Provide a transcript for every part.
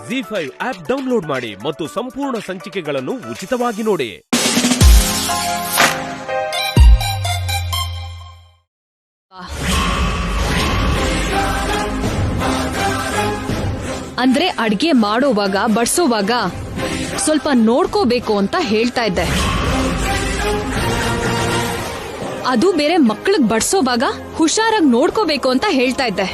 ZEE5 app download ಮಾಡಿ ಮತ್ತು ಸಂಪೂರ್ಣ ಸಂಚಿಕೆಗಳನ್ನು ಉಚಿತವಾಗಿ ನೋಡಿ. ಅಂದ್ರೆ ಅಡ್ಗೆ ಮಾಡೋವಾಗ ಬಡ್ಸೋವಾಗ ಸ್ವಲ್ಪ ನೋಡ್ಕೋಬೇಕು ಅಂತ ಹೇಳ್ತಾ ಇದ್ದೆ. ಅದು ಬೇರೆ ಮಕ್ಕಳಿಗೆ ಬಡ್ಸೋವಾಗ ಹುಷಾರಾಗಿ ನೋಡ್ಕೋಬೇಕು ಅಂತ ಹೇಳ್ತಾ ಇದ್ದೆ.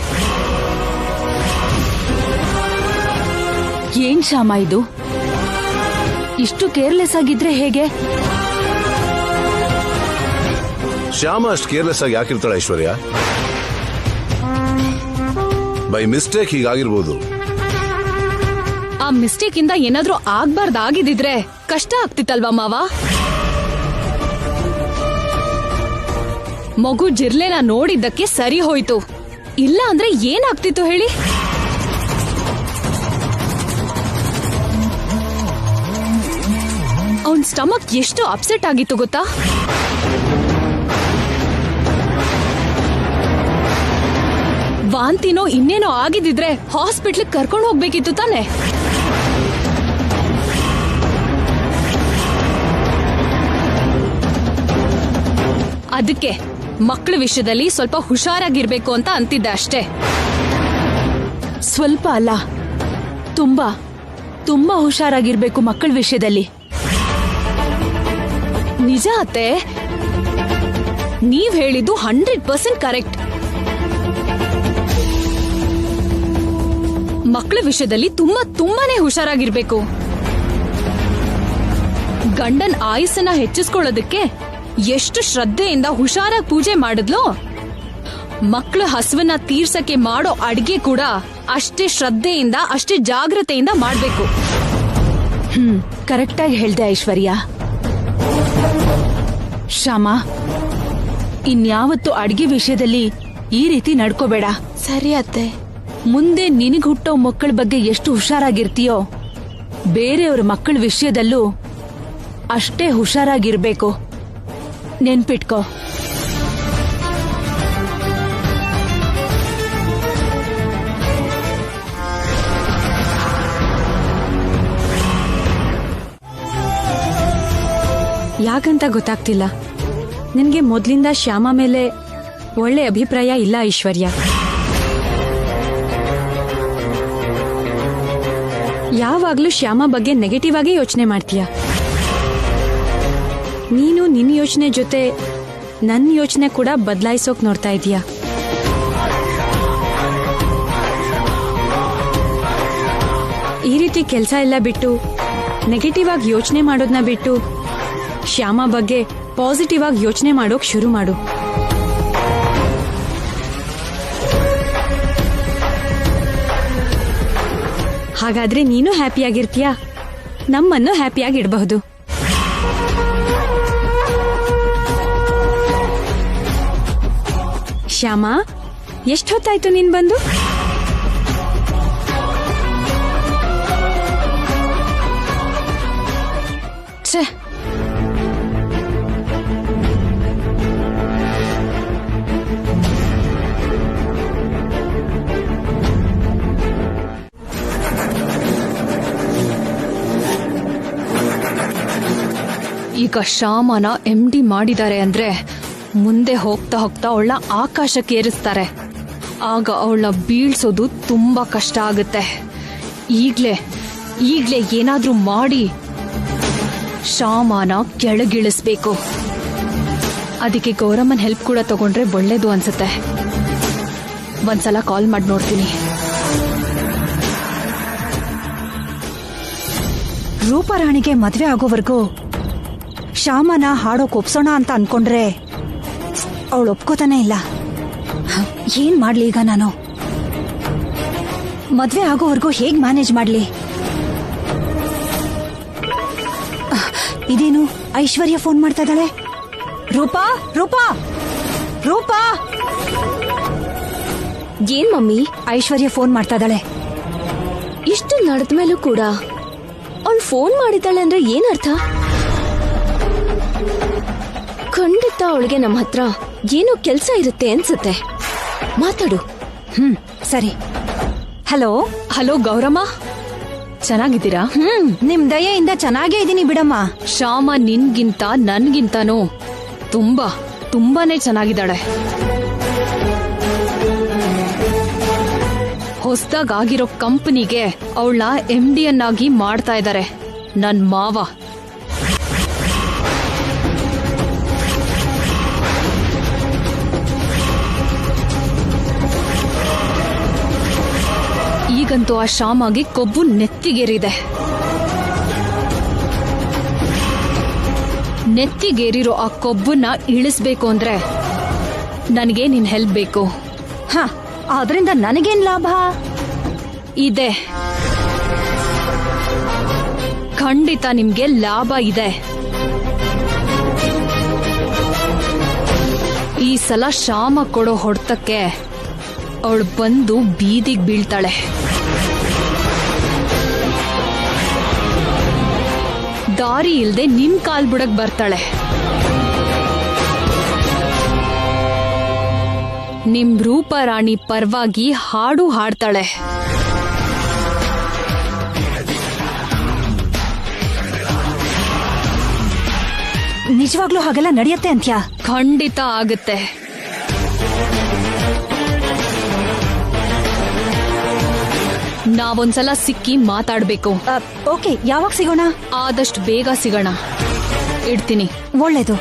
ಏನ್ ಶ್ಯಾಮ ಇದು? ಇಷ್ಟು ಕೇರ್ಲೆಸ್ ಆಗಿದ್ರೆ ಹೇಗೆ? ಶ್ಯಾಮ ಅಷ್ಟು ಕೇರ್ಲೆಸ್ ಆಗಿ ಯಾಕಿರ್ತಾಳೆ ಐಶ್ವರ್ಯ? By mistake ಹೀಗಾಗಿರ್ಬೋದು. ಆ ಮಿಸ್ಟೇಕ್ ಇಂದ ಏನಾದ್ರೂ ಆಗ್ಬಾರ್ದಾಗಿದ್ರೆ ಕಷ್ಟ ಆಗ್ತಿತ್ತಲ್ವಾ ಮಾವ? ಮಗು ಜಿರ್ಲೆನ ನೋಡಿದ್ದಕ್ಕೆ ಸರಿ ಹೋಯ್ತು, ಇಲ್ಲ ಅಂದ್ರೆ ಏನಾಗ್ತಿತ್ತು ಹೇಳಿ? ಅವನ್ ಸ್ಟಮಕ್ ಎಷ್ಟು ಅಪ್ಸೆಟ್ ಆಗಿತ್ತು ಗೊತ್ತಾ? ವಾಂತಿನೋ ಇನ್ನೇನೋ ಆಗಿದ್ರೆ ಹಾಸ್ಪಿಟ್ಲಿಗೆ ಕರ್ಕೊಂಡು ಹೋಗ್ಬೇಕಿತ್ತು ತಾನೆ. ಅದಕ್ಕೆ ಮಕ್ಕಳ ವಿಷಯದಲ್ಲಿ ಸ್ವಲ್ಪ ಹುಷಾರಾಗಿರ್ಬೇಕು ಅಂತ ಅಂತಿದ್ದೆ ಅಷ್ಟೇ. ಸ್ವಲ್ಪ ಅಲ್ಲ, ತುಂಬಾ ತುಂಬಾ ಹುಷಾರಾಗಿರ್ಬೇಕು ಮಕ್ಕಳ ವಿಷಯದಲ್ಲಿ. ನಿಜ ಅತ್ತೆ, ನೀವ್ ಹೇಳಿದ್ದು 100% ಕರೆಕ್ಟ್. ಮಕ್ಕಳ ವಿಷಯದಲ್ಲಿ ತುಂಬಾನೇ ಹುಷಾರಾಗಿರ್ಬೇಕು. ಗಂಡನ್ ಆಯುಸ್ಸನ್ನ ಹೆಚ್ಚಿಸ್ಕೊಳ್ಳೋದಕ್ಕೆ ಎಷ್ಟು ಶ್ರದ್ಧೆಯಿಂದ ಹುಷಾರಾಗಿ ಪೂಜೆ ಮಾಡಿದ್ಲೋ, ಮಕ್ಕಳ ಹಸುವನ್ನ ತೀರ್ಸಕ್ಕೆ ಮಾಡೋ ಅಡ್ಗೆ ಕೂಡ ಅಷ್ಟೇ ಶ್ರದ್ಧೆಯಿಂದ ಅಷ್ಟೇ ಜಾಗ್ರತೆಯಿಂದ ಮಾಡ್ಬೇಕು. ಕರೆಕ್ಟಾಗಿ ಹೇಳ್ದೆ ಐಶ್ವರ್ಯ. ಶ್ಯಾಮ, ಇನ್ಯಾವತ್ತು ಅಡ್ಗೆ ವಿಷಯದಲ್ಲಿ ಈ ರೀತಿ ನಡ್ಕೋಬೇಡ. ಸರಿ ಅತ್ತೆ. ಮುಂದೆ ನಿನಗ್ ಹುಟ್ಟೋ ಮಕ್ಕಳ ಬಗ್ಗೆ ಎಷ್ಟು ಹುಷಾರಾಗಿರ್ತೀಯೋ, ಬೇರೆಯವ್ರ ಮಕ್ಕಳ ವಿಷಯದಲ್ಲೂ ಅಷ್ಟೇ ಹುಷಾರಾಗಿರ್ಬೇಕು. ನೆನ್ಪಿಟ್ಕೋ. ಯಾಕಂತ ಗೊತ್ತಾಗ್ತಿಲ್ಲ. ನಿನ್ಗೆ ಮೊದ್ಲಿಂದ ಶ್ಯಾಮ ಮೇಲೆ ಒಳ್ಳೆ ಅಭಿಪ್ರಾಯ ಇಲ್ಲ ಐಶ್ವರ್ಯ. ಯಾವಾಗ್ಲೂ ಶ್ಯಾಮ ಬಗ್ಗೆ ನೆಗೆಟಿವ್ ಆಗಿ ಯೋಚನೆ ಮಾಡ್ತೀಯ. ನೀನು ನಿನ್ನ ಯೋಚನೆ ಜೊತೆ ನನ್ನ ಯೋಚನೆ ಕೂಡ ಬದಲಾಯಿಸೋಕ್ ನೋಡ್ತಾ ಇದೀಯ. ಈ ರೀತಿ ಕೆಲಸ ಎಲ್ಲ ಬಿಟ್ಟು ನೆಗೆಟಿವ್ ಆಗಿ ಯೋಚನೆ ಮಾಡೋದನ್ನ ಬಿಟ್ಟು ಶ್ಯಾಮ ಬಗ್ಗೆ ಪಾಸಿಟಿವ್ ಆಗಿ ಯೋಚನೆ ಮಾಡೋಕ್ ಶುರು ಮಾಡು. ಹಾಗಾದ್ರೆ ನೀನು ಹ್ಯಾಪಿಯಾಗಿರ್ತೀಯ, ನಮ್ಮನ್ನು ಹ್ಯಾಪಿಯಾಗಿಡಬಹುದು. ಶ್ಯಾಮ, ಎಷ್ಟೊತ್ತಾಯ್ತು ನೀನ್ ಬಂದು? ಛೇ, ಈಗ ಶ್ಯಾಮನ MD ಮಾಡಿದ್ದಾರೆ ಅಂದ್ರೆ ಮುಂದೆ ಹೋಗ್ತಾ ಹೋಗ್ತಾ ಅವಳನ್ನ ಆಕಾಶಕ್ಕೆ ಏರಿಸ್ತಾರೆ. ಆಗ ಅವಳನ್ನ ಬೀಳ್ಸೋದು ತುಂಬಾ ಕಷ್ಟ ಆಗುತ್ತೆ. ಈಗ್ಲೇ ಏನಾದ್ರೂ ಮಾಡಿ ಶ್ಯಾಮನ ಕೆಳಗಿಳಿಸ್ಬೇಕು. ಅದಕ್ಕೆ ಗೌರಮ್ಮನ್ ಹೆಲ್ಪ್ ಕೂಡ ತಗೊಂಡ್ರೆ ಒಳ್ಳೇದು ಅನ್ಸುತ್ತೆ. ಒಂದ್ಸಲ ಕಾಲ್ ಮಾಡಿ ನೋಡ್ತೀನಿ. ರೂಪಾರಾಣಿಗೆ ಮದ್ವೆ ಆಗೋವರೆಗೂ ಶ್ಯಾಮನ ಹಾಡೋಕ್ ಒಪ್ಸೋಣ ಅಂತ ಅನ್ಕೊಂಡ್ರೆ ಅವಳು ಒಪ್ಕೋತಾನೆ ಇಲ್ಲ. ಏನ್ ಮಾಡ್ಲಿ ಈಗ ನಾನು? ಮದ್ವೆ ಆಗೋವರೆಗೂ ಹೇಗ್ ಮ್ಯಾನೇಜ್ ಮಾಡ್ಲಿ? ಇದೇನು ಐಶ್ವರ್ಯ ಫೋನ್ ಮಾಡ್ತಾ ಇದ್ದಾಳೆ? ರೂಪಾ ರೂಪಾ ರೂಪಾ! ಏನ್ ಮಮ್ಮಿ? ಐಶ್ವರ್ಯ ಫೋನ್ ಮಾಡ್ತಾ ಇದ್ದಾಳೆ. ಇಷ್ಟು ನಡೆದ ಮೇಲೂ ಕೂಡ ಅವ್ನ್ ಫೋನ್ ಮಾಡಿದ್ದಾಳೆ ಅಂದ್ರೆ ಏನರ್ಥ? ಖಂಡಿತ ಅವಳಿಗೆ ನಮ್ಮ ಹತ್ರ ಏನೋ ಕೆಲ್ಸ ಇರುತ್ತೆ ಅನ್ಸುತ್ತೆ. ಮಾತಾಡು. ಸರಿ. ಹಲೋ ಹಲೋ ಗೌರಮ್ಮ, ಚೆನ್ನಾಗಿದ್ದೀರಾ? ನಿಮ್ ದಯೆಯಿಂದ ಚೆನ್ನಾಗೇ ಇದೀನಿ ಬಿಡಮ್ಮ. ಶ್ಯಾಮ ನಿನ್ಗಿಂತ ನನ್ಗಿಂತನೂ ತುಂಬಾನೇ ಚೆನ್ನಾಗಿದ್ದಾಳೆ. ಹೊಸ್ದಾಗಿರೋ ಕಂಪನಿಗೆ ಅವಳನ್ನ MD ಯನ್ನಾಗಿ ಮಾಡ್ತಾ ಇದ್ದಾರೆ ನನ್ ಮಾವ. ಈಗಂತೂ ಆ ಶ್ಯಾಮಗೆ ಕೊಬ್ಬು ನೆತ್ತಿಗೇರಿದೆ. ನೆತ್ತಿಗೇರಿರೋ ಆ ಕೊಬ್ಬನ್ನ ಇಳಿಸ್ಬೇಕು ಅಂದ್ರೆ ನನಗೆ ನಿನ್ ಹೆಲ್ಪ್ ಬೇಕು. ಹ, ಆದ್ರಿಂದ ನನಗೇನ್ ಲಾಭ? ಇದೆ, ಖಂಡಿತ ನಿಮ್ಗೆ ಲಾಭ ಇದೆ. ಈ ಸಲ ಶ್ಯಾಮ ಕೊಡೋ ಹೊಡೆತಕ್ಕೆ ಅವಳು ಬಂದು ಬೀದಿಗೆ ಬೀಳ್ತಾಳೆ. ದಾರಿ ಇಲ್ದೆ ನಿಮ್ ಕಾಲ್ ಬುಡಕ್ ಬರ್ತಾಳೆ. ನಿಮ್ ರೂಪರಾಣಿ ಪರವಾಗಿ ಹಾಡು ಹಾಡ್ತಾಳೆ. ನಿಜವಾಗ್ಲೂ ಹಾಗೆಲ್ಲ ನಡೆಯುತ್ತೆ ಅಂತ್ಯಾ? ಖಂಡಿತ ಆಗುತ್ತೆ. ನಾವೊಂದ್ಸಲ ಸಿಕ್ಕಿ ಮಾತಾಡ್ಬೇಕು. ಓಕೆ, ಯಾವಾಗ ಸಿಗೋಣ? ಆದಷ್ಟು ಬೇಗ ಸಿಗೋಣ. ಇಡ್ತೀನಿ. ಒಳ್ಳೇದು.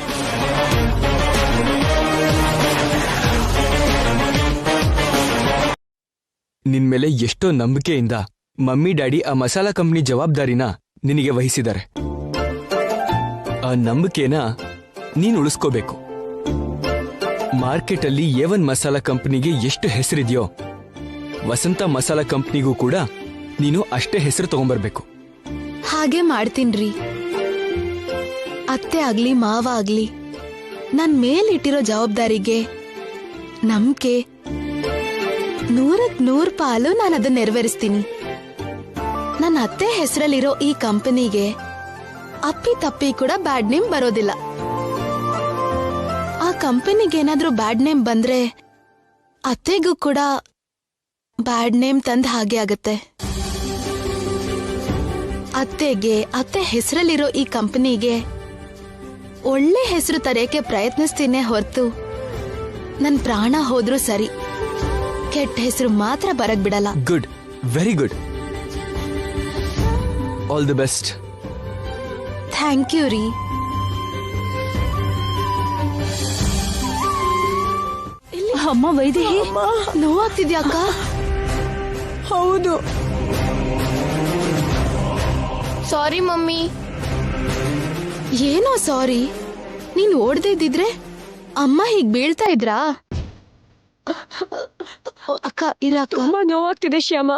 ನಿನ್ಮೇಲೆ ಎಷ್ಟೋ ನಂಬಿಕೆಯಿಂದ ಮಮ್ಮಿ ಡ್ಯಾಡಿ ಆ ಮಸಾಲಾ ಕಂಪ್ನಿ ಜವಾಬ್ದಾರಿನ ನಿನಗೆ ವಹಿಸಿದ್ದಾರೆ. ಆ ನಂಬಿಕೆನ ನೀನು ಉಳಿಸ್ಕೋಬೇಕು. ಮಾರ್ಕೆಟಲ್ಲಿ A1 ಮಸಾಲಾ ಕಂಪ್ನಿಗೆ ಎಷ್ಟು ಹೆಸರಿದೆಯೋ ವಸಂತ ಮಸಾಲಾ ಕಂಪ್ನಿಗೂ ಕೂಡ ನೀನು ಅಷ್ಟೇ ಹೆಸರು ತಗೊಂಡ್ಬರ್ಬೇಕು. ಹಾಗೆ ಮಾಡ್ತೀನ್ರಿ. ಅತ್ತೆ ಆಗ್ಲಿ ಮಾವ ಆಗ್ಲಿ ನನ್ ಮೇಲಿಟ್ಟಿರೋ ಜವಾಬ್ದಾರಿಗೆ ನಂಬಿಕೆ 100% ಪಾಲು ನಾನು ಅದನ್ನ ನೆರವೇರಿಸ್ತೀನಿ. ನನ್ನ ಅತ್ತೆ ಹೆಸರಲ್ಲಿರೋ ಈ ಕಂಪನಿಗೆ ಅಪ್ಪಿ ತಪ್ಪಿ ಕೂಡ ಬ್ಯಾಡ್ ನೇಮ್ ಬರೋದಿಲ್ಲ. ಆ ಕಂಪನಿಗೆ ಏನಾದ್ರೂ ಬ್ಯಾಡ್ ನೇಮ್ ಬಂದ್ರೆ ಅತ್ತೆಗೂ ಕೂಡ ಬ್ಯಾಡ್ ನೇಮ್ ತಂದ ಹಾಗೆ ಆಗತ್ತೆ. ಅತ್ತೆ ಹೆಸರಲ್ಲಿರೋ ಈ ಕಂಪನಿಗೆ ಒಳ್ಳೆ ಹೆಸರು ತರೆಯಕ್ಕೆ ಪ್ರಯತ್ನಿಸ್ತೀನಿ ಹೊರತು ನನ್ ಪ್ರಾಣ ಹೋದ್ರೂ ಸರಿ, ಕೆಟ್ಟ ಹೆಸರು ಮಾತ್ರ ಬರಕ್ ಬಿಡಲ್ಲ. Good, very good. All the best. Thank you ರೀ. ಅಮ್ಮ ವೈದೇಹಿ, ನೋವಾಗ್ತಿದ್ಯಾ ಅಕ್ಕ? ಹೌದು. Sorry mummy. ಏನೋ ಸಾರಿ? ನೀನ್ ಓಡ್ದೇ ಇದ್ದಿದ್ರೆ ಅಮ್ಮ ಹೀಗ್ ಬೀಳ್ತಾ ಇದ್ರಾ? ಅಕ್ಕ ಇರಕ್ಕ. ತುಂಬಾ ನೋವಾಗ್ತಿದೆ ಶ್ಯಾಮ,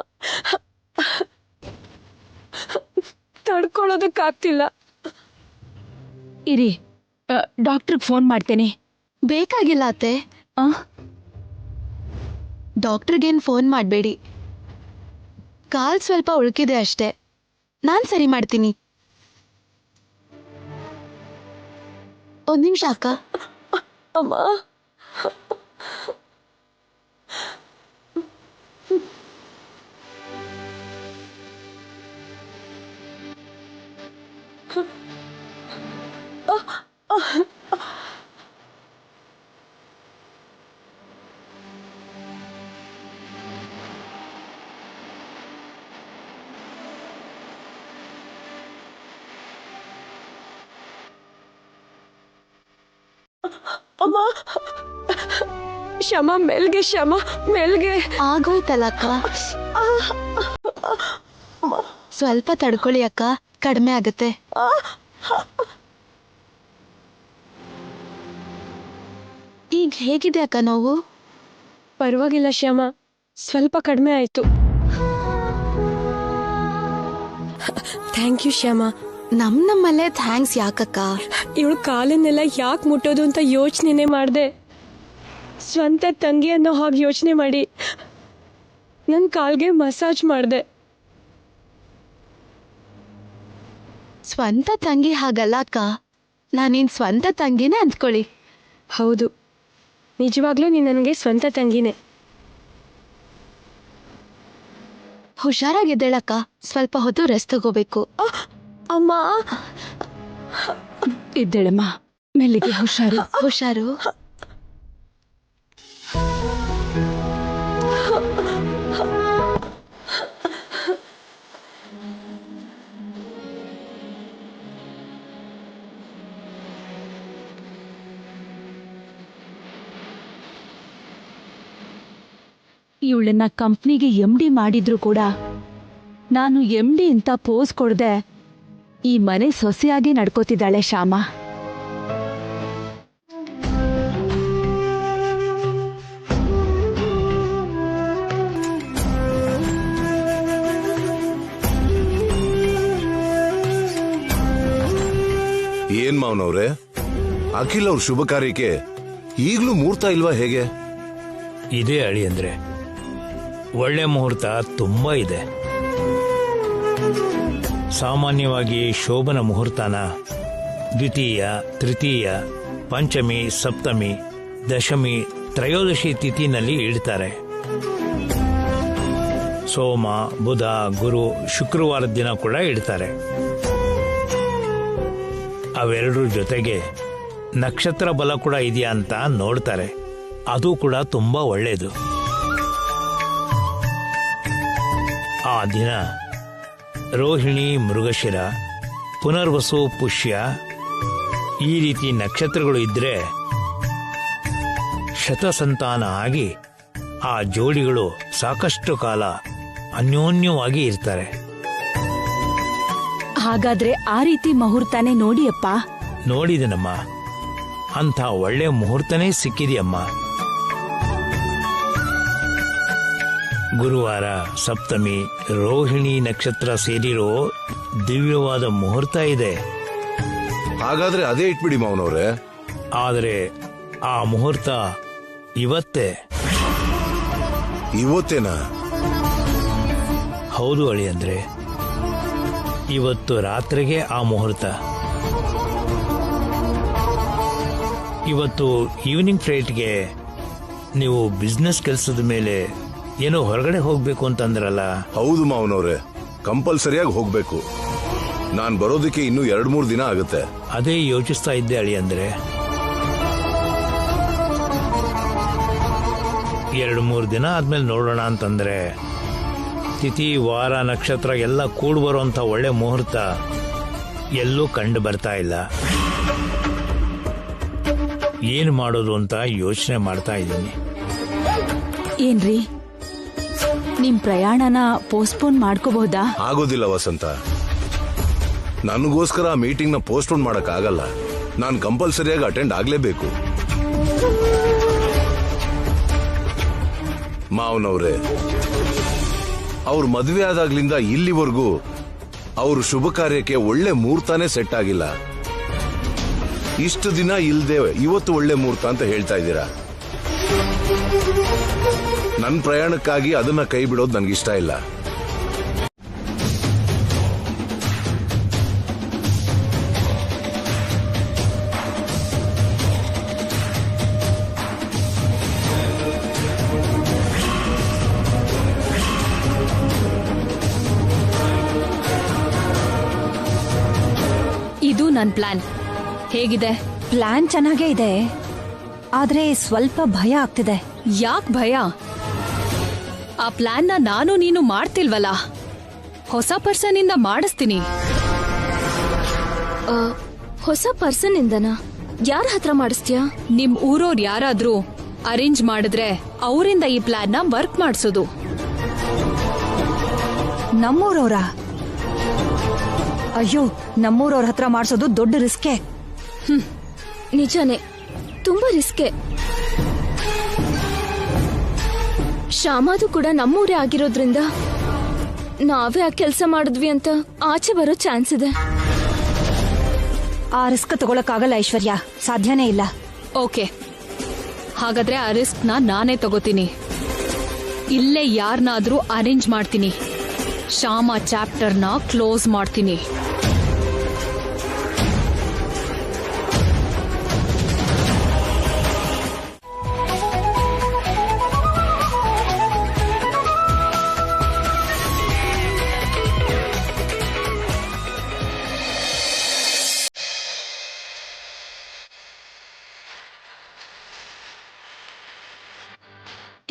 ತಡ್ಕೊಳ್ಳೋದಕ್ಕಾಗ್ತಿಲ್ಲ. ಇರಿ, ಡಾಕ್ಟ್ರಿಗೆ ಫೋನ್ ಮಾಡ್ತೇನೆ. ಬೇಕಾಗಿಲ್ಲ ಅತ್ತೆ. ಡಾಕ್ಟರ್ಗೇನ್ ಫೋನ್ ಮಾಡ್ಬೇಡಿ. ಕಾಲ್ ಸ್ವಲ್ಪ ಉಳ್ಕಿದೆ ಅಷ್ಟೇ, ನಾನ್ ಸರಿ ಮಾಡ್ತೀನಿ. ಒಂದ್ ನಿಮಿಷ ಅಕ್ಕ. ಅಮ್ಮ, ಅಮ್ಮ, ಶ್ಯಾಮ ಮೆಲ್ಗೆ, ಶ್ಯಾಮ ಮೆಲ್ಗೆ. ಆಗೋಯ್ತಲ್ಲ ಅಕ್ಕ, ಸ್ವಲ್ಪ ತಡ್ಕೊಳ್ಳಿ ಅಕ್ಕ, ಕಡಿಮೆ ಆಗತ್ತೆ. ಈಗ ಹೇಗಿದೆ ಅಕ್ಕ ನೋವು? ಪರವಾಗಿಲ್ಲ ಶ್ಯಾಮ, ಸ್ವಲ್ಪ ಕಡಿಮೆ ಆಯ್ತು. Thank you Shyama. ನಮ್ಮಲ್ಲೇ ಥ್ಯಾಂಕ್ಸ್ ಯಾಕಕ್ಕ? ಇವಳು ಕಾಲನ್ನೆಲ್ಲ ಯಾಕೆ ಮುಟ್ಟೋದು ಅಂತ ಯೋಚನೆ ಮಾಡಿದೆ. ಸ್ವಂತ ತಂಗಿ ಅನ್ನೋ ಹಾಗೆ ಯೋಚನೆ ಮಾಡಿ ನನ್ನ ಕಾಲ್ಗೆ ಮಸಾಜ್ ಮಾಡಿದೆ. ಸ್ವಂತ ತಂಗಿ ಹಾಗಲ್ಲ ಅಕ್ಕ, ನಾನಿನ್ ಸ್ವಂತ ತಂಗಿನೇ ಅಂದ್ಕೊಳ್ಳಿ. ಹೌದು, ನಿಜವಾಗ್ಲೂ ನೀನು ನನಗೆ ಸ್ವಂತ ತಂಗಿನೇ. ಹುಷಾರಾಗಿದ್ದೇಳಕ್ಕ, ಸ್ವಲ್ಪ ಹೊತ್ತು ರೆಸ್ಟ್ ತಗೋಬೇಕು. ಅಮ್ಮ ಇದ್ದೇಳಮ್ಮ, ಮೆಲ್ಲಿಗೆ ಹುಷಾರು. ಹುಷಾರು. ಇವಳನ್ನ ಕಂಪ್ನಿಗೆ MD ಮಾಡಿದ್ರು ಕೂಡ ನಾನು MD ಅಂತ ಪೋಸ್ ಕೊಡದೆ ಈ ಮನೆ ಸೊಸೆಯಾಗಿ ನಡ್ಕೋತಿದ್ದಾಳೆ ಶ್ಯಾಮ. ಏನ್ ಮಾವನವ್ರೆ, ಅಖಿಲ್ ಅವ್ರ ಶುಭ ಕಾರ್ಯಕ್ಕೆ ಈಗ್ಲೂ ಮುಹೂರ್ತ ಇಲ್ವಾ ಹೇಗೆ? ಇದೆ ಅಳಿ ಅಂದ್ರೆ ಒಳ್ಳೆ ಮುಹೂರ್ತ ತುಂಬಾ ಇದೆ. ಸಾಮಾನ್ಯವಾಗಿ ಶೋಭನ ಮುಹೂರ್ತನ ದ್ವಿತೀಯ, ತೃತೀಯ, ಪಂಚಮಿ, ಸಪ್ತಮಿ, ದಶಮಿ, ತ್ರಯೋದಶಿ ತಿಥಿನಲ್ಲಿ ಇಡ್ತಾರೆ. ಸೋಮ, ಬುಧ, ಗುರು, ಶುಕ್ರವಾರದ ದಿನ ಕೂಡ ಇಡ್ತಾರೆ. ಅವೆರಡರ ಜೊತೆಗೆ ನಕ್ಷತ್ರ ಬಲ ಕೂಡ ಇದೆಯಾ ಅಂತ ನೋಡ್ತಾರೆ. ಅದು ಕೂಡ ತುಂಬಾ ಒಳ್ಳೆಯದು. ಆ ದಿನ ರೋಹಿಣಿ, ಮೃಗಶಿರ, ಪುನರ್ವಸು, ಪುಷ್ಯ ಈ ರೀತಿ ನಕ್ಷತ್ರಗಳು ಇದ್ರೆ ಶತಸಂತಾನ ಆಗಿ ಆ ಜೋಡಿಗಳು ಸಾಕಷ್ಟು ಕಾಲ ಅನ್ಯೋನ್ಯವಾಗಿ ಇರ್ತಾರೆ. ಹಾಗಾದ್ರೆ ಆ ರೀತಿ ಮುಹೂರ್ತನೇ ನೋಡಿಯಪ್ಪ. ನೋಡಿದನಮ್ಮ, ಅಂಥ ಒಳ್ಳೆ ಮುಹೂರ್ತನೇ ಸಿಕ್ಕಿದೆಯಮ್ಮ. ಗುರುವಾರ, ಸಪ್ತಮಿ, ರೋಹಿಣಿ ನಕ್ಷತ್ರ ಸೇರಿರೋ ದಿವ್ಯವಾದ ಮುಹೂರ್ತ ಇದೆ. ಹಾಗಾದ್ರೆ ಅದೇ ಇಟ್ಬಿಡಿ ಮಾವನವ್ರೆ. ಆದರೆ ಆ ಮುಹೂರ್ತ ಇವತ್ತೇ. ಇವತ್ತೇನಾ? ಹೌದು ಅಳಿ ಅಂದ್ರೆ ಇವತ್ತು ರಾತ್ರಿಗೆ ಆ ಮುಹೂರ್ತ. ಇವತ್ತು ಈವ್ನಿಂಗ್ ಫ್ಲೈಟ್ಗೆ ನೀವು ಬಿಸ್ನೆಸ್ ಕೆಲಸದ ಮೇಲೆ ಏನೋ ಹೊರಗಡೆ ಹೋಗ್ಬೇಕು ಅಂತಂದ್ರಲ್ಲ? ಹೌದು ಮಾವನವ್ರೆ, ಕಂಪಲ್ಸರಿಯಾಗಿ ಹೋಗ್ಬೇಕು. ನಾನ್ ಬರೋದಕ್ಕೆ ಇನ್ನೂ 2-3 ದಿನ ಆಗುತ್ತೆ. ಅದೇ ಯೋಚಿಸ್ತಾ ಇದ್ದೆ ಅಳಿ ಅಂದ್ರೆ. 2-3 ದಿನ ಆದ್ಮೇಲೆ ನೋಡೋಣ ಅಂತಂದ್ರೆ ತಿಥಿ, ವಾರ, ನಕ್ಷತ್ರ ಎಲ್ಲ ಕೂಡ್ ಬರುವಂತ ಒಳ್ಳೆ ಮುಹೂರ್ತ ಎಲ್ಲೂ ಕಂಡು ಬರ್ತಾ ಇಲ್ಲ. ಏನು ಮಾಡೋದು ಅಂತ ಯೋಚನೆ ಮಾಡ್ತಾ ಇದ್ದೀನಿ. ಏನ್ರಿ, ನಿಮ್ ಪ್ರಯಾಣನ ಪೋಸ್ಟ್ಪೋನ್ ಮಾಡ್ಕೋಬಹುದಾ? ಆಗೋದಿಲ್ಲ ವಸಂತ, ನನಗೋಸ್ಕರ ಆ ಮೀಟಿಂಗ್ ನ ಪೋಸ್ಟ್ಪೋನ್ ಮಾಡಕ್ ಆಗಲ್ಲ. ನಾನು ಕಂಪಲ್ಸರಿಯಾಗಿ ಅಟೆಂಡ್ ಆಗ್ಲೇಬೇಕು. ಮಾವನವ್ರೆ, ಅವ್ರ ಮದುವೆ ಆದಾಗ್ಲಿಂದ ಇಲ್ಲಿವರೆಗೂ ಅವ್ರ ಶುಭ ಕಾರ್ಯಕ್ಕೆ ಒಳ್ಳೆ ಮುಹೂರ್ತನೇ ಸೆಟ್ ಆಗಿಲ್ಲ. ಇಷ್ಟು ದಿನ ಇಲ್ದೆ ಇವತ್ತು ಒಳ್ಳೆ ಮುಹೂರ್ತ ಅಂತ ಹೇಳ್ತಾ ಇದ್ದೀರಾ. ನನ್ನ ಪ್ರಯಾಣಕ್ಕಾಗಿ ಅದನ್ನ ಕೈ ಬಿಡೋದು ನನಗಿಷ್ಟ ಇಲ್ಲ. ಇದು ನನ್ ಪ್ಲಾನ್. ಹೇಗಿದೆ? ಪ್ಲಾನ್ ಚೆನ್ನಾಗೇ ಇದೆ, ಆದ್ರೆ ಸ್ವಲ್ಪ ಭಯ ಆಗ್ತಿದೆ. ಯಾಕ್ ಭಯ? ಆ ಪ್ಲಾನ್ನ ನಾನು ನೀನು ಮಾಡ್ತಿಲ್ವಲ್ಲ, ಹೊಸ ಪರ್ಸನ್ ಇಂದ ಮಾಡಿಸ್ತೀನಿ. ಹೊಸ ಪರ್ಸನ್ ಇಂದನಾ? ಯಾರ ಹತ್ರ ಮಾಡಿಸ್ತೀಯಾ? ನಿಮ್ ಊರೋರ್ ಯಾರಾದ್ರೂ ಅರೇಂಜ್ ಮಾಡಿದ್ರೆ ಅವರಿಂದ ಈ ಪ್ಲಾನ್ನ ವರ್ಕ್ ಮಾಡಿಸೋದು. ನಮ್ಮೂರವ್ರ? ಅಯ್ಯೋ, ನಮ್ಮೂರವ್ರ ಹತ್ರ ಮಾಡ್ಸೋದು ದೊಡ್ಡ ರಿಸ್ಕೆ. ನಿಜಾನೇ, ತುಂಬಾ ರಿಸ್ಕೆ. ಶ್ಯಾಮಾದು ಕೂಡ ನಮ್ಮೂರೇ ಆಗಿರೋದ್ರಿಂದ ನಾವೇ ಆ ಕೆಲಸ ಮಾಡಿದ್ವಿ ಅಂತ ಆಚೆ ಬರೋ ಚಾನ್ಸ್ ಇದೆ. ಆ ರಿಸ್ಕ್ ತಗೊಳಕ್ಕಾಗಲ್ಲ ಐಶ್ವರ್ಯ, ಸಾಧ್ಯನೇ ಇಲ್ಲ. ಓಕೆ, ಹಾಗಾದ್ರೆ ಆ ರಿಸ್ಕ್ ನಾನೇ ತಗೋತೀನಿ. ಇಲ್ಲೇ ಯಾರನ್ನಾದ್ರೂ ಅರೇಂಜ್ ಮಾಡ್ತೀನಿ. ಶ್ಯಾಮ ಚಾಪ್ಟರ್ನ ಕ್ಲೋಸ್ ಮಾಡ್ತೀನಿ.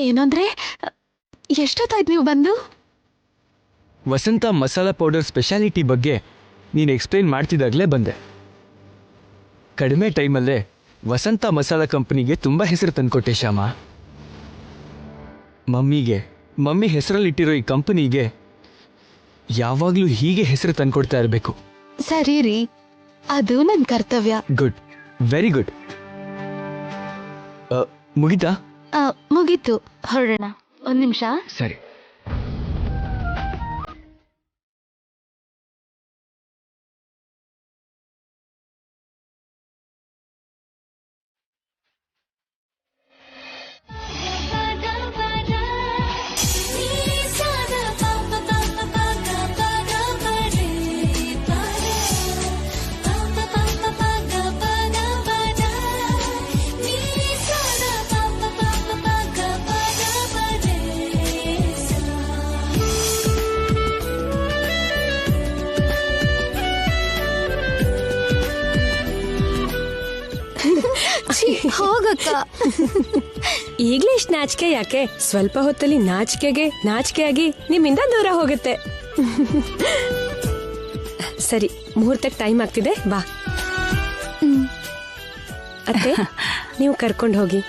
ಏನಂದ್ರೆ ಎಷ್ಟೊತ್ತಾಯ್ತು ನೀವು ಬಂದು? ವಸಂತ ಮಸಾಲಾ ಪೌಡರ್ ಸ್ಪೆಷಾಲಿಟಿ ಬಗ್ಗೆ ನೀನು ಎಕ್ಸ್ಪ್ಲೇನ್ ಮಾಡ್ತಿದ್ದಾಗಲೇ ಬಂದೆ. ಕಡಿಮೆ ಟೈಮಲ್ಲೇ ವಸಂತ ಮಸಾಲಾ ಕಂಪನಿಗೆ ತುಂಬ ಹೆಸರು ತಂದ್ಕೊಟ್ಟೆ ಶ್ಯಾಮ. ಮಮ್ಮಿ ಹೆಸರಲ್ಲಿಟ್ಟಿರೋ ಈ ಕಂಪನಿಗೆ ಯಾವಾಗಲೂ ಹೀಗೆ ಹೆಸರು ತಂದ್ಕೊಡ್ತಾ ಇರಬೇಕು. ಸರಿ ರೀ, ಅದು ನನ್ನ ಕರ್ತವ್ಯ. Good, very good. ಮುಗಿತಾ? ಮುಗೀತು, ಹೊರಡೋಣ. ಒಂದು ನಿಮಿಷ. ಸರಿ. ಹೋಗಕ್ಕ. ಈಗ್ಲೇ ಇಷ್ಟು ನಾಚಿಕೆ ಯಾಕೆ? ಸ್ವಲ್ಪ ಹೊತ್ತಲ್ಲಿ ನಾಚಿಕೆಯಾಗಿ ನಿಮ್ಮಿಂದ ದೂರ ಹೋಗುತ್ತೆ. ಸರಿ, ಮುಹೂರ್ತಕ್ಕೆ ಟೈಮ್ ಆಗ್ತಿದೆ, ಬಾ. ಅತ್ತೆ, ನೀವು ಕರ್ಕೊಂಡು ಹೋಗಿ.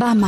ಬಾಮ್ಮ.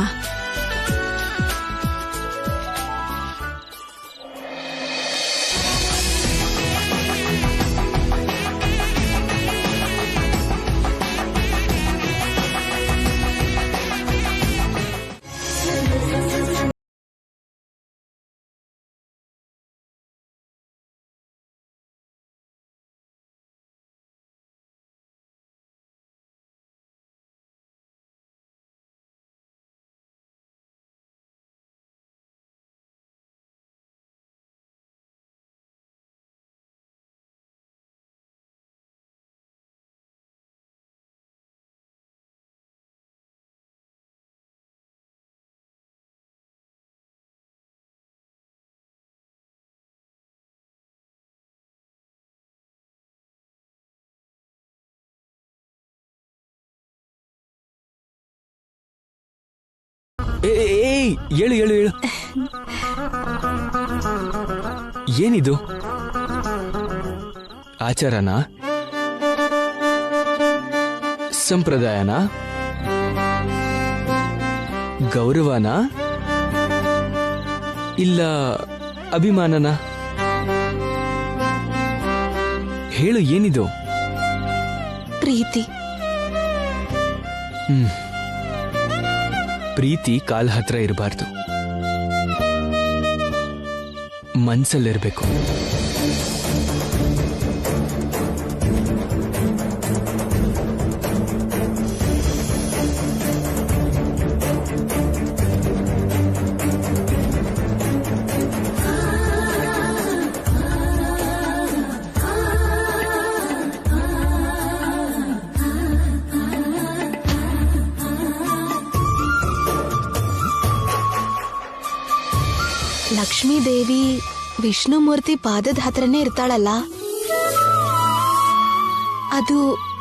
ಏಯ್, ಹೇಳು. ಏನಿದು? ಆಚಾರನಾ? ಸಂಪ್ರದಾಯನಾ? ಗೌರವನಾ? ಇಲ್ಲ ಅಭಿಮಾನನಾ? ಹೇಳು, ಏನಿದು? ಪ್ರೀತಿ. ಪ್ರೀತಿ ಕಾಲ್ ಹತ್ರ ಇರಬಾರ್ದು, ಮನ್ಸಲ್ಲಿರ್ಬೇಕು. ಲಕ್ಷ್ಮೀ ದೇವಿ ವಿಷ್ಣು ಮೂರ್ತಿ ಪಾದದ ಹತ್ರನೇ ಇರ್ತಾಳಲ್ಲ, ಅದು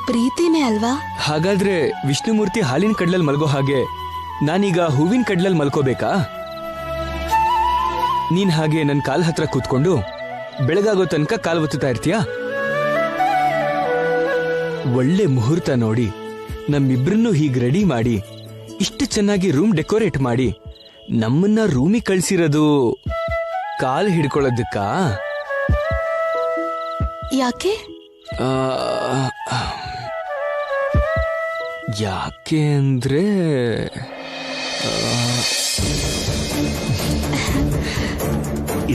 ಪ್ರೀತಿನೇ ಅಲ್ವಾ? ಹಾಗಾದ್ರೆ ವಿಷ್ಣುಮೂರ್ತಿ ಹಾಲಿನ ಕಡ್ಲಲ್ಲಿ ಮಲ್ಗೋ ಹಾಗೆ ನಾನೀಗ ಹೂವಿನ ಕಡ್ಲಲ್ಲಿ ಮಲ್ಕೋಬೇಕಾ? ನೀನ್ ಹಾಗೆ ನನ್ನ ಕಾಲ್ ಹತ್ರ ಕೂತ್ಕೊಂಡು ಬೆಳಗಾಗೋ ತನಕ ಕಾಲ್ ಒತ್ತುತ್ತಾ ಇರ್ತೀಯಾ? ಒಳ್ಳೆ ಮುಹೂರ್ತ ನೋಡಿ ನಮ್ಮಿಬ್ರನ್ನೂ ಹೀಗ್ ರೆಡಿ ಮಾಡಿ ಇಷ್ಟು ಚೆನ್ನಾಗಿ ರೂಮ್ ಡೆಕೋರೇಟ್ ಮಾಡಿ ನಮ್ಮನ್ನ ರೂಮಿಗೆ ಕಳ್ಸಿರೋದು ಕಾಲ್ ಹಿಡ್ಕೊಳ್ಳೋದಕ್ಕಾ? ಯಾಕೆ? ಯಾಕೆ ಅಂದ್ರೆ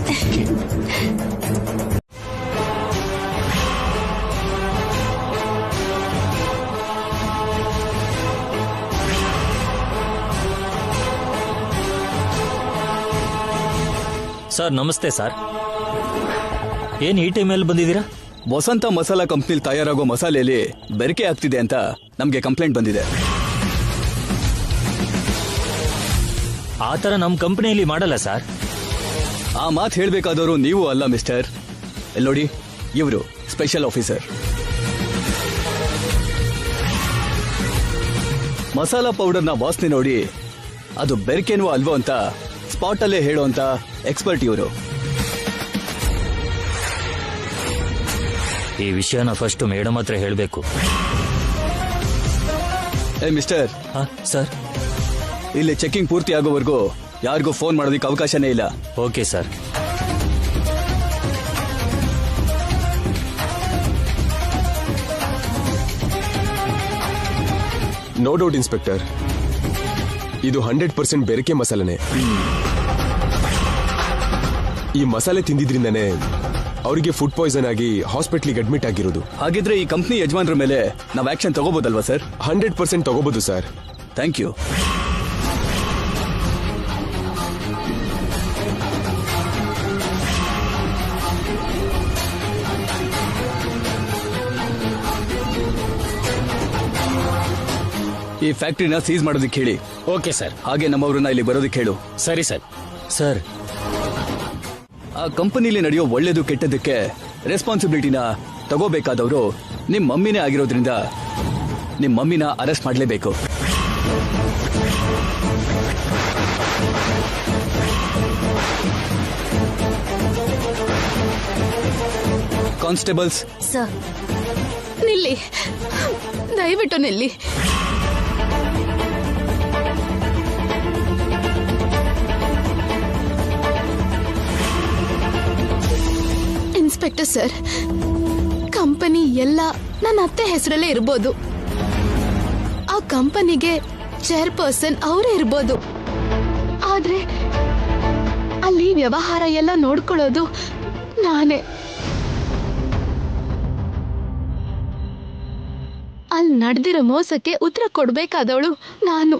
ಇದಕ್ಕೆ. ಸರ್ ನಮಸ್ತೆ ಸರ್. ಏನ್ ಈ ಟೈಮಲ್ಲಿ ಬಂದಿದ್ದೀರಾ? ವಸಂತ ಮಸಾಲಾ ಕಂಪ್ನಿಲಿ ತಯಾರಾಗೋ ಮಸಾಲೆಯಲ್ಲಿ ಬೆರಕೆ ಆಗ್ತಿದೆ ಅಂತ ನಮಗೆ ಕಂಪ್ಲೇಂಟ್ ಬಂದಿದೆ. ಆ ಥರ ನಮ್ಮ ಕಂಪನಿಯಲ್ಲಿ ಮಾಡಲ್ಲ ಸರ್. ಆ ಮಾತು ಹೇಳಬೇಕಾದವರು ನೀವು ಅಲ್ಲ ಮಿಸ್ಟರ್. ನೋಡಿ, ಇವರು ಸ್ಪೆಷಲ್ ಆಫೀಸರ್. ಮಸಾಲಾ ಪೌಡರ್ನ ವಾಸನೆ ನೋಡಿ ಅದು ಬೆರಕೇನೋ ಅಲ್ವೋ ಅಂತ ಸ್ಪಾಟ್ ಅಲ್ಲೇ ಹೇಳುವಂತ ಎಕ್ಸ್ಪರ್ಟ್ ಇವರು. ಈ ವಿಷಯನ ಫಸ್ಟ್ ಮೇಡಮ್ ಹತ್ರ ಹೇಳಬೇಕು. ಮಿಸ್ಟರ್ ಸರ್, ಇಲ್ಲಿ ಚೆಕಿಂಗ್ ಪೂರ್ತಿ ಆಗೋವರೆಗೂ ಯಾರಿಗೂ ಫೋನ್ ಮಾಡೋದಕ್ಕೆ ಅವಕಾಶನೇ ಇಲ್ಲ. Okay sir. No doubt inspector, ಇದು 100% ಬೆರಕೆ ಮಸಾಲೆನೆ. ಈ ಮಸಾಲೆ ತಿಂದಿದ್ರಿಂದನೇ ಅವರಿಗೆ ಫುಡ್ ಪಾಯ್ಸನ್ ಆಗಿ ಹಾಸ್ಪಿಟ್ಲಿಗೆ ಅಡ್ಮಿಟ್ ಆಗಿರೋದು. ಹಾಗಿದ್ರೆ ಈ ಕಂಪ್ನಿ ಯಜಮಾನ್ರ ಮೇಲೆ ನಾವು ಆಕ್ಷನ್ ತಗೋಬಹುದಲ್ವಾ ಸರ್? 100% ತಗೋಬಹುದು ಸರ್. Thank you. ಈ ಫ್ಯಾಕ್ಟರಿನ ಸೀಸ್ ಮಾಡೋದಕ್ಕೆ ಹೇಳಿ. Okay sir. ಹಾಗೆ ನಮ್ಮವ್ರನ್ನ ಇಲ್ಲಿ ಬರೋದಕ್ಕೆ ಹೇಳು. ಸರಿ ಸರ್. ಸರ್, ಆ ಕಂಪನಿಲಿ ನಡೆಯೋ ಒಳ್ಳೇದು ಕೆಟ್ಟದಕ್ಕೆ ರೆಸ್ಪಾನ್ಸಿಬಿಲಿಟಿನ ತಗೋಬೇಕಾದವರು ನಿಮ್ ಮಮ್ಮಿನೇ ಆಗಿರೋದ್ರಿಂದ ನಿಮ್ ಮಮ್ಮಿನ ಅರೆಸ್ಟ್ ಮಾಡಲೇಬೇಕು. ಕಾನ್ಸ್ಟೇಬಲ್ಸ್ ಸರ್, ನಿಲ್ಲಿ, ದಯವಿಟ್ಟು ನಿಲ್ಲಿ. ಇನ್ಸ್ಪೆಕ್ಟರ್ ಸರ್, ಕಂಪನಿ ಎಲ್ಲ ನನ್ನ ಅತ್ತೆ ಹೆಸರಲ್ಲೇ ಇರ್ಬೋದು. ಆ ಕಂಪನಿಗೆ ಚೇರ್ಪರ್ಸನ್ ಅವರೇ ಇರ್ಬೋದು. ಆದ್ರೆ ಅಲ್ಲಿ ವ್ಯವಹಾರ ಎಲ್ಲ ನೋಡ್ಕೊಳ್ಳೋದು ನಾನೇ. ಅಲ್ಲಿ ನಡೆದಿರೋ ಮೋಸಕ್ಕೆ ಉತ್ತರ ಕೊಡ್ಬೇಕಾದವಳು ನಾನು.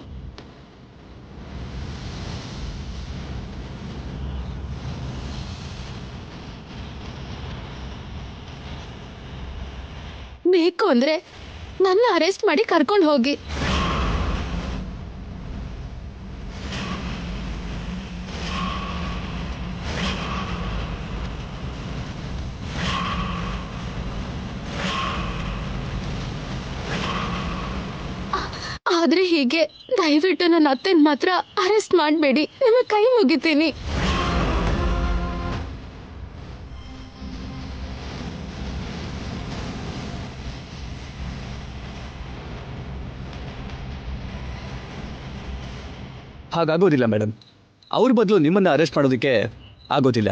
ಬೇಕು ಅಂದ್ರೆ ನನ್ನ ಅರೆಸ್ಟ್ ಮಾಡಿ ಕರ್ಕೊಂಡು ಹೋಗಿ. ಆದ್ರೆ ಹೀಗೆ ದಯವಿಟ್ಟು ನನ್ನ ಅತ್ತೆನ ಮಾತ್ರ ಅರೆಸ್ಟ್ ಮಾಡಬೇಡಿ. ನಿಮಗೆ ಕೈ ಮುಗಿತೀನಿ. ಹಾಗಾಗೋದಿಲ್ಲ ಮೇಡಮ್. ಅವ್ರ ಬದಲು ನಿಮ್ಮನ್ನ ಅರೆಸ್ಟ್ ಮಾಡೋದಕ್ಕೆ ಆಗೋದಿಲ್ಲ.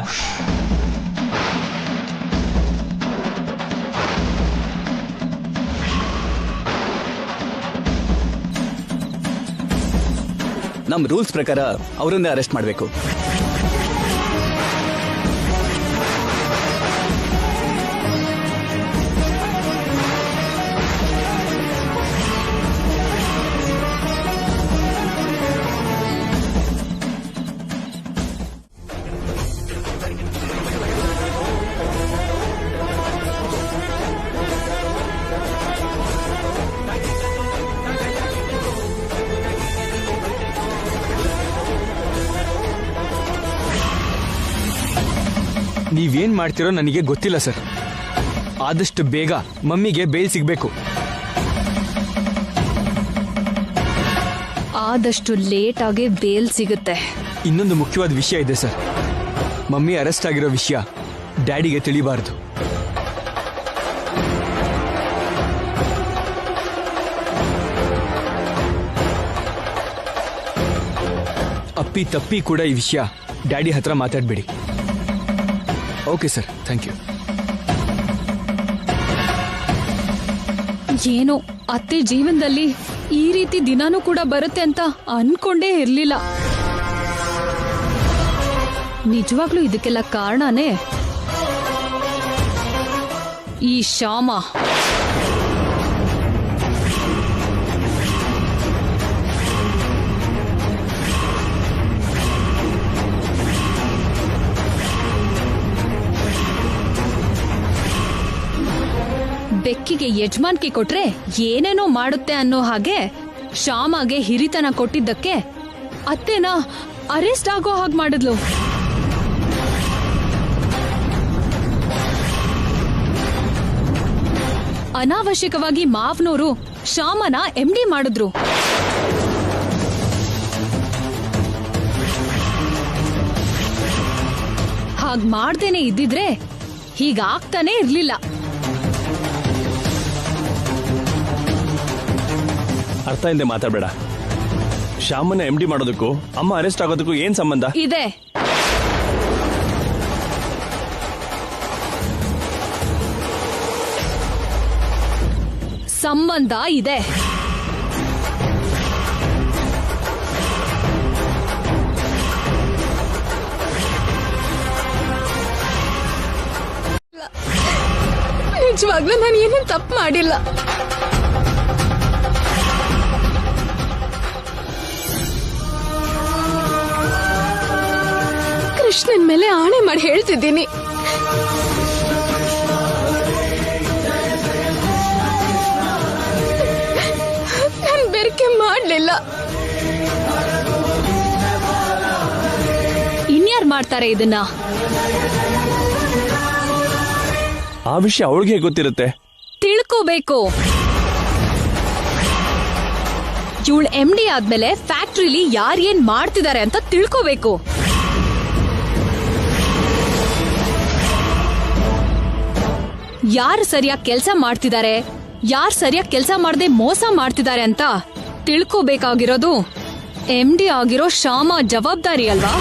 ನಮ್ಮ ರೂಲ್ಸ್ ಪ್ರಕಾರ ಅವರನ್ನೇ ಅರೆಸ್ಟ್ ಮಾಡಬೇಕು. ನೀವೇನ್ ಮಾಡ್ತಿರೋ ನನಗೆ ಗೊತ್ತಿಲ್ಲ ಸರ್. ಆದಷ್ಟು ಬೇಗ ಮಮ್ಮಿಗೆ ಬೇಲ್ ಸಿಗ್ಬೇಕು. ಆದಷ್ಟು ಲೇಟ್ ಆಗಿ ಬೇಲ್ ಸಿಗುತ್ತೆ. ಇನ್ನೊಂದು ಮುಖ್ಯವಾದ ವಿಷಯ ಇದೆ ಸರ್. ಮಮ್ಮಿ ಅರೆಸ್ಟ್ ಆಗಿರೋ ವಿಷಯ ಡ್ಯಾಡಿಗೆ ತಿಳಿಬಾರ್ದು. ಅಪ್ಪಿ ತಪ್ಪಿ ಕೂಡ ಈ ವಿಷಯ ಡ್ಯಾಡಿ ಹತ್ರ ಮಾತಾಡ್ಬೇಡಿ. Okay sir, thank you. ಏನೋ ಅತ್ತೆ ಜೀವನದಲ್ಲಿ ಈ ರೀತಿ ದಿನಾನೂ ಕೂಡ ಬರುತ್ತೆ ಅಂತ ಅನ್ಕೊಂಡೇ ಇರ್ಲಿಲ್ಲ. ನಿಜವಾಗ್ಲೂ ಇದಕ್ಕೆಲ್ಲ ಕಾರಣನೇ ಈ ಶ್ಯಾಮ. ಬೆಕ್ಕಿಗೆ ಯಜಮಾನ್ಕಿ ಕೊಟ್ರೆ ಏನೇನೋ ಮಾಡುತ್ತೆ ಅನ್ನೋ ಹಾಗೆ ಶ್ಯಾಮಗೆ ಹಿರಿತನ ಕೊಟ್ಟಿದ್ದಕ್ಕೆ ಅತ್ತೆನ ಅರೆಸ್ಟ್ ಆಗೋ ಹಾಗೆ ಮಾಡಿದ್ಲು. ಅನಾವಶ್ಯಕವಾಗಿ ಮಾವನವರು ಶ್ಯಾಮನ MD ಮಾಡಿದ್ರು. ಹಾಗ್ ಮಾಡ್ದೇನೆ ಇದ್ದಿದ್ರೆ ಹೀಗಾಗ್ತಾನೆ ಇರ್ಲಿಲ್ಲ. ಅರ್ಥ ಇಲ್ಲದೆ ಮಾತಾಡಬೇಡ. ಶ್ಯಾಮನ MD ಮಾಡೋದಕ್ಕೂ ಅಮ್ಮ ಅರೆಸ್ಟ್ ಆಗೋದಕ್ಕೂ ಏನ್ ಸಂಬಂಧ ಇದೆ? ಸಂಬಂಧ ಇದೆ. ನಿಜವಾಗ್ಲೂ ನಾನು ಏನೇನು ತಪ್ಪು ಮಾಡಿಲ್ಲ. ಕೃಷ್ಣನ್ ಮೇಲೆ ಆಣೆ ಮಾಡಿ ಹೇಳ್ತಿದ್ದೀನಿ, ನಾನು ಬೆರಕೆ ಮಾಡಲಿಲ್ಲ. ಇನ್ಯಾರು ಮಾಡ್ತಾರೆ ಇದನ್ನ? ಆ ವಿಷಯ ಅವಳಿಗೆ ಗೊತ್ತಿರುತ್ತೆ. ತಿಳ್ಕೋಬೇಕು. ಇವಳು MD ಆದ್ಮೇಲೆ ಫ್ಯಾಕ್ಟ್ರಿಲಿ ಯಾರೇನ್ ಮಾಡ್ತಿದ್ದಾರೆ ಅಂತ ತಿಳ್ಕೋಬೇಕು. ಯಾರು ಸರಿಯಾಗಿ ಕೆಲಸ ಮಾಡ್ತಿದ್ದಾರೆ, ಯಾರು ಸರಿಯಾಗಿ ಕೆಲಸ ಮಾಡದೆ ಮೋಸ ಮಾಡ್ತಿದ್ದಾರೆ ಅಂತ ತಿಳ್ಕೋಬೇಕಾಗಿರೋದು MD ಆಗಿರೋ ಶ್ಯಾಮ ಜವಾಬ್ದಾರಿ ಅಲ್ವಾ?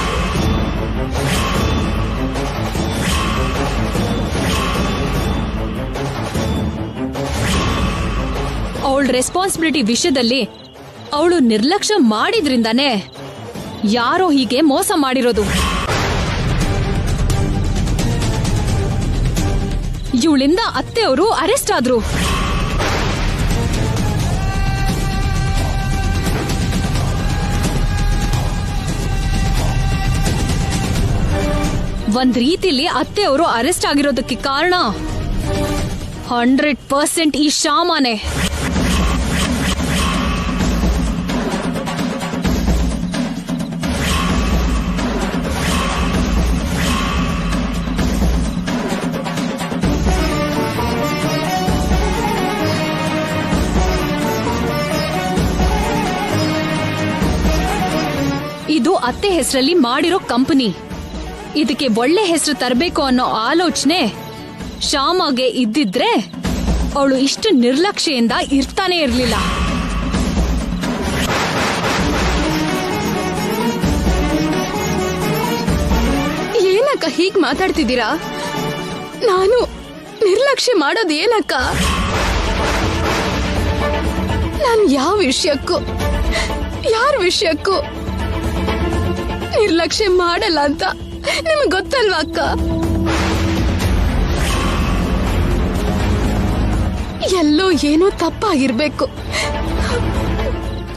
ಅವಳ ರೆಸ್ಪಾನ್ಸಿಬಿಲಿಟಿ ವಿಷಯದಲ್ಲಿ ಅವಳು ನಿರ್ಲಕ್ಷ್ಯ ಮಾಡಿದ್ರಿಂದಾನೇ ಯಾರೋ ಹೀಗೆ ಮೋಸ ಮಾಡಿರೋದು. ಇವಳಿಂದ ಅತ್ತೆಯವರು ಅರೆಸ್ಟ್ ಆದ್ರು. ಒಂದ್ ರೀತಿಲಿ ಅತ್ತೆಯವರು ಅರೆಸ್ಟ್ ಆಗಿರೋದಕ್ಕೆ ಕಾರಣ 100% ಈ ಶ್ಯಾಮನೇ. ಇದು ಅತ್ತೆ ಹೆಸರಲ್ಲಿ ಮಾಡಿರೋ ಕಂಪನಿ. ಇದಕ್ಕೆ ಒಳ್ಳೆ ಹೆಸರು ತರಬೇಕು ಅನ್ನೋ ಆಲೋಚನೆ ಶ್ಯಾಮಗೆ ಇದ್ದಿದ್ರೆ ಅವಳು ಇಷ್ಟು ನಿರ್ಲಕ್ಷ್ಯದಿಂದ ಇರ್ತಾನೆ ಇರ್ಲಿಲ್ಲ. ಏನಕ್ಕ ಹೀಗ್ ಮಾತಾಡ್ತಿದ್ದೀರಾ? ನಾನು ನಿರ್ಲಕ್ಷ್ಯ ಮಾಡೋದು ಏನಕ್ಕ? ನಾನು ಯಾವ ವಿಷಯಕ್ಕೂ ಯಾರ ವಿಷಯಕ್ಕೂ ನಿರ್ಲಕ್ಷ್ಯ ಮಾಡಲ್ಲ ಅಂತ ನಿಮಗೆ ಗೊತ್ತಲ್ವಾ ಅಕ್ಕ? ಎಲ್ಲೋ ಏನೋ ತಪ್ಪಾಗಿರ್ಬೇಕು.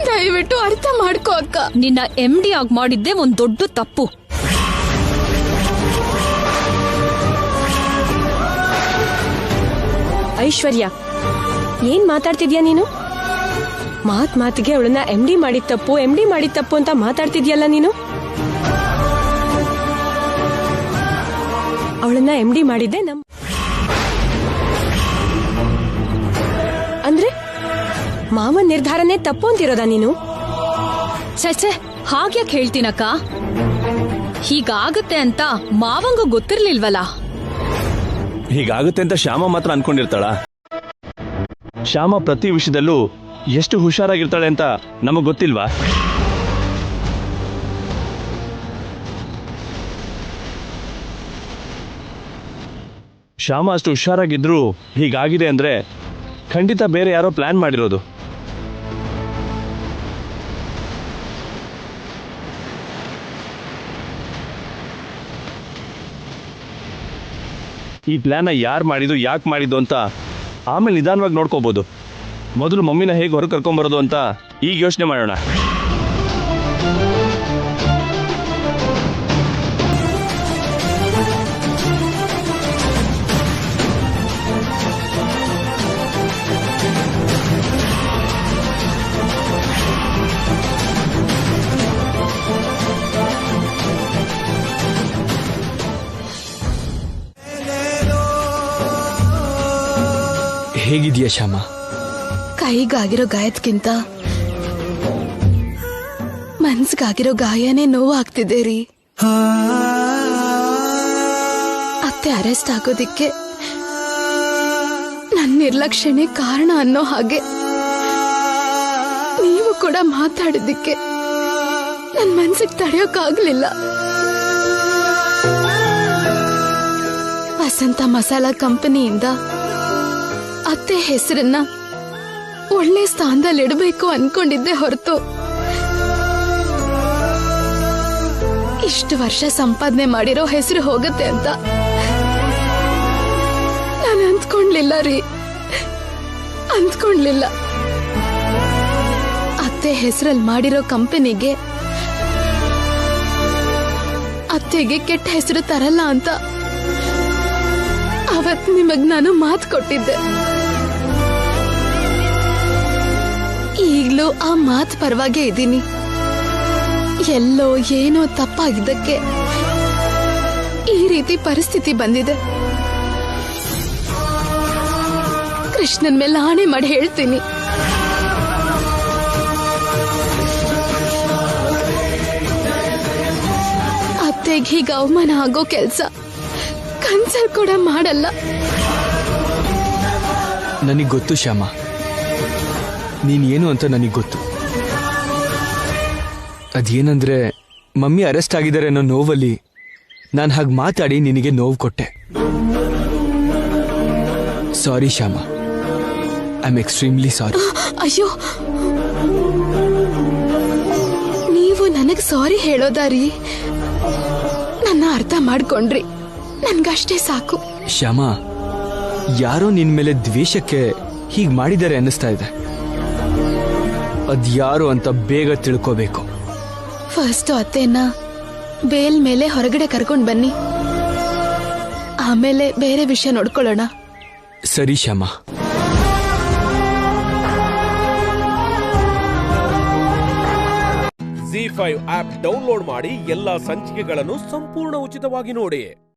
ದಯವಿಟ್ಟು ಅರ್ಥ ಮಾಡ್ಕೋ ಅಕ್ಕ. ನಿನ್ನ MD ಆಗಿ ಮಾಡಿದ್ದೆ ಒಂದ್ ದೊಡ್ಡ ತಪ್ಪು. ಐಶ್ವರ್ಯ, ಏನ್ ಮಾತಾಡ್ತಿದ್ಯಾ ನೀನು? ಮಾತಿಗೆ ಅವಳನ್ನ MD ಮಾಡಿದ ತಪ್ಪು ಅಂತ ಮಾತಾಡ್ತಿದ್ಯಲ್ಲ ನೀನು. ಅವಳನ್ನ MD ಮಾಡಿದ್ದೆ ಅಂದ್ರೆ ಮಾವನ್ ನಿರ್ಧಾರನೇ ತಪ್ಪು ಅಂತಿರೋದಾ ನೀನು? ಛೆ, ಹಾಗ್ಯಾಕ್ ಹೇಳ್ತೀನಕ್ಕ? ಹೀಗಾಗುತ್ತೆ ಅಂತ ಮಾವಂಗೂ ಗೊತ್ತಿರ್ಲಿಲ್ವಲ್ಲ. ಹೀಗಾಗುತ್ತೆ ಅಂತ ಶ್ಯಾಮ ಮಾತ್ರ ಅನ್ಕೊಂಡಿರ್ತಾಳ? ಶ್ಯಾಮ ಪ್ರತಿ ವಿಷಯದಲ್ಲೂ ಎಷ್ಟು ಹುಷಾರಾಗಿರ್ತಾಳೆ ಅಂತ ನಮಗ್ ಗೊತ್ತಿಲ್ವಾ? ಶ್ಯಾಮ ಅಷ್ಟು ಹುಷಾರಾಗಿದ್ರು ಹೀಗಾಗಿದೆ ಅಂದ್ರೆ ಖಂಡಿತ ಬೇರೆ ಯಾರೋ ಪ್ಲಾನ್ ಮಾಡಿರೋದು. ಈ ಪ್ಲಾನ್ನ ಯಾರು ಮಾಡಿದ್ದು, ಯಾಕೆ ಮಾಡಿದ್ದು ಅಂತ ಆಮೇಲೆ ನಿಧಾನವಾಗಿ ನೋಡ್ಕೋಬಹುದು. ಮೊದಲು ಮಮ್ಮಿನ ಹೇಗೆ ಹೊರಗೆ ಕರ್ಕೊಂಬರೋದು ಅಂತ ಈಗ ಯೋಚನೆ ಮಾಡೋಣ. ಹೇಗಿದೆಯಾ ಶ್ಯಾಮ? ಕೈಗಾಗಿರೋ ಗಾಯದ್ಕಿಂತ ಮನ್ಸ್ಗಾಗಿರೋ ಗಾಯನೇ ನೋವಾಗ್ತಿದೆ ರೀ. ಅತ್ತೆ ಅರೆಸ್ಟ್ ಆಗೋದಿಕ್ಕೆ ನನ್ನ ನಿರ್ಲಕ್ಷ್ಯನೇ ಕಾರಣ ಅನ್ನೋ ಹಾಗೆ ನೀವು ಕೂಡ ಮಾತಾಡಿದ್ದಕ್ಕೆ ನನ್ನ ಮನ್ಸಿಗೆ ತಡೆಯೋಕ್ಕಾಗ್ಲಿಲ್ಲ. ವಸಂತ ಮಸಾಲಾ ಕಂಪನಿಯಿಂದ ಅತ್ತೆ ಹೆಸರನ್ನ ಒಳ್ಳೆ ಸ್ಥಾನದಲ್ಲಿ ಇಡಬೇಕು ಅನ್ಕೊಂಡಿದ್ದೆ ಹೊರತು ಇಷ್ಟು ವರ್ಷ ಸಂಪಾದನೆ ಮಾಡಿರೋ ಹೆಸರು ಹೋಗುತ್ತೆ ಅಂತ ನಾನು ಅಂದ್ಕೊಂಡ್ಲಿಲ್ಲ ರೀ, ಅಂದ್ಕೊಂಡ್ಲಿಲ್ಲ. ಅತ್ತೆ ಹೆಸರಲ್ಲಿ ಮಾಡಿರೋ ಕಂಪನಿಗೆ ಅತ್ತೆಗೆ ಕೆಟ್ಟ ಹೆಸರು ತರಲ್ಲ ಅಂತ ಅವತ್ ನಿಮಗ್ ನಾನು ಮಾತು ಕೊಟ್ಟಿದ್ದೆ. ಈಗ್ಲೂ ಆ ಮಾತು ಪರವಾಗೇ ಇದ್ದೀನಿ. ಎಲ್ಲೋ ಏನೋ ತಪ್ಪಾಗಿದ್ದಕ್ಕೆ ಈ ರೀತಿ ಪರಿಸ್ಥಿತಿ ಬಂದಿದೆ. ಕೃಷ್ಣನ್ ಮೇಲೆ ಆಣೆ ಮಾಡಿ ಹೇಳ್ತೀನಿ, ಅತ್ತೆಗೆ ಹೀಗ ಅವಮಾನ ಆಗೋ ಕೆಲ್ಸ ಕನ್ಸಲ್ ಕೂಡ ಮಾಡಲ್ಲ. ನನಗೆ ಗೊತ್ತು ಶ್ಯಾಮ, ನೀನ್ ಏನು ಅಂತ ನನಗೆ ಗೊತ್ತು. ಅದೇನಂದ್ರೆ ಮಮ್ಮಿ ಅರೆಸ್ಟ್ ಆಗಿದ್ದಾರೆ ಅನ್ನೋ ನೋವಲ್ಲಿ ನಾನು ಹಾಗೆ ಮಾತಾಡಿ ನಿನಗೆ ನೋವು ಕೊಟ್ಟೆ. Sorry Shyama, I am extremely sorry. ಅಯ್ಯೋ, ನೀವು ನನಗ್ ಸಾರಿ ಹೇಳೋದಾರಿ? ನನ್ನ ಅರ್ಥ ಮಾಡ್ಕೊಂಡ್ರಿ, ನನ್ಗಷ್ಟೇ ಸಾಕು. ಶ್ಯಾಮ, ಯಾರೋ ನಿನ್ ಮೇಲೆ ದ್ವೇಷಕ್ಕೆ ಹೀಗ್ ಮಾಡಿದ್ದಾರೆ ಅನ್ನಿಸ್ತಾ ಇದೆ. ಅದ್ಯಾರು ಅಂತ ಬೇಗ ತಿಳ್ಕೋಬೇಕು. ಫಸ್ಟ್ ಅತ್ತೆನ ಬೇಲ್ ಮೇಲೆ ಹೊರಗಡೆ ಕರ್ಕೊಂಡ್ ಬನ್ನಿ, ಆಮೇಲೆ ಬೇರೆ ವಿಷಯ ನೋಡ್ಕೊಳ್ಳೋಣ. ಸರಿ ಶ್ಯಾಮ. ZEE5 ಆಪ್ ಡೌನ್ಲೋಡ್ ಮಾಡಿ ಎಲ್ಲಾ ಸಂಚಿಕೆಗಳನ್ನು ಸಂಪೂರ್ಣ ಉಚಿತವಾಗಿ ನೋಡಿ.